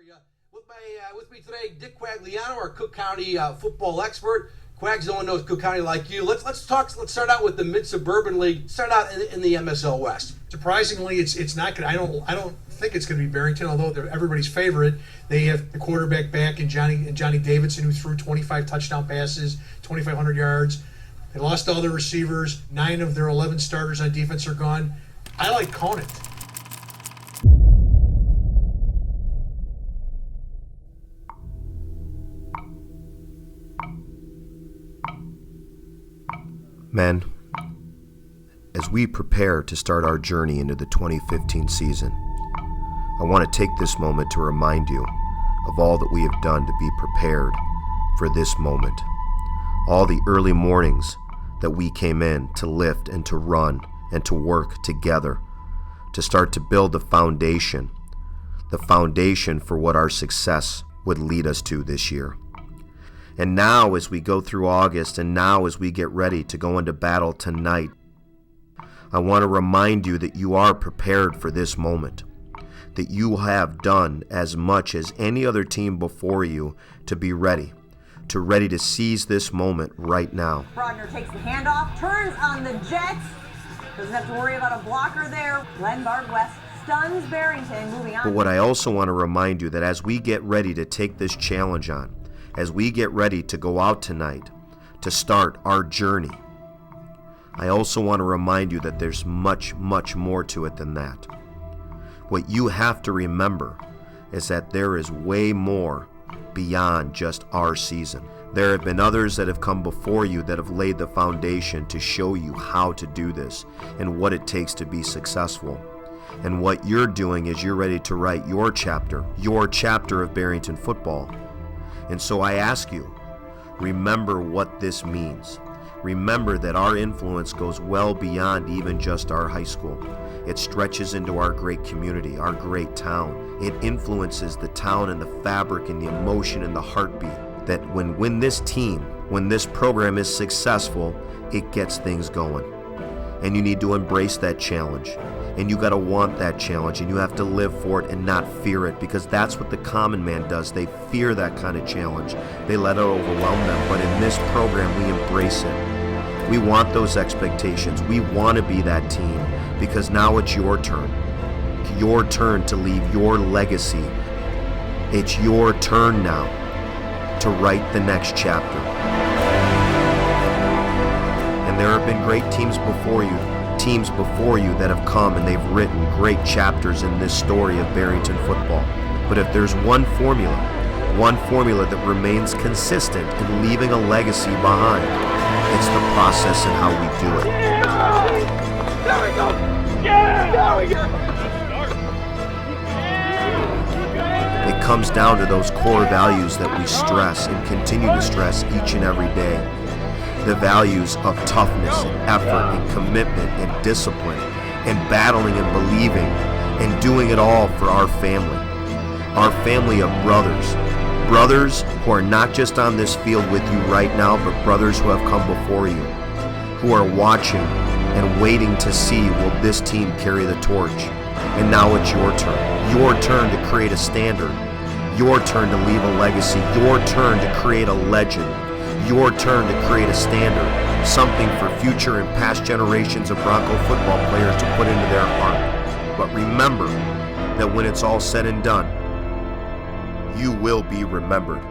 you. With me today, Dick Quagliano, our Cook County football expert. Quags, no one knows Cook County like you. Let's start out with the Mid-Suburban League. Start out in the MSL West. Surprisingly, it's not good. I don't think it's going to be Barrington, although they're everybody's favorite. They have the quarterback back in Johnny Davidson, who threw 25 touchdown passes, 2,500 yards. They lost all their receivers. 9 of their 11 starters on defense are gone. I like Conant. Men, as we prepare to start our journey into the 2015 season, I want to take this moment to remind you of all that we have done to be prepared for this moment. All the early mornings that we came in to lift and to run and to work together to start to build the foundation for what our success would lead us to this year. And now as we go through August, and now as we get ready to go into battle tonight, I want to remind you that you are prepared for this moment, that you have done as much as any other team before you to be ready to seize this moment right now. Brodner takes the handoff, turns on the Jets, doesn't have to worry about a blocker there. Glenn West stuns Barrington, moving on. But what I also want to remind you that as we get ready to take this challenge on, as we get ready to go out tonight to start our journey, I also want to remind you that there's much, much more to it than that. What you have to remember is that there is way more beyond just our season. There have been others that have come before you that have laid the foundation to show you how to do this and what it takes to be successful. And what you're doing is you're ready to write your chapter of Barrington football. And so I ask you, remember what this means. Remember that our influence goes well beyond even just our high school. It stretches into our great community, our great town. It influences the town and the fabric and the emotion and the heartbeat. That when this program is successful, it gets things going. And you need to embrace that challenge. And you got to want that challenge, and you have to live for it and not fear it, because that's what the common man does. They fear that kind of challenge. They let it overwhelm them. But in this program, we embrace it. We want those expectations. We want to be that team, because now it's your turn. Your turn to leave your legacy. It's your turn now to write the next chapter. And there have been great teams before you that have come and they've written great chapters in this story of Barrington football. But if there's one formula that remains consistent in leaving a legacy behind, it's the process and how we do it. There we go! Yeah! There we go! It comes down to those core values that we stress and continue to stress each and every day. The values of toughness and effort and commitment and discipline and battling and believing and doing it all for our family of brothers who are not just on this field with you right now, but brothers who have come before you, who are watching and waiting to see, will this team carry the torch? And now it's your turn to create a standard, your turn to leave a legacy, your turn to create a legend. Your turn to create a standard, something for future and past generations of Bronco football players to put into their heart. But remember that when it's all said and done, you will be remembered.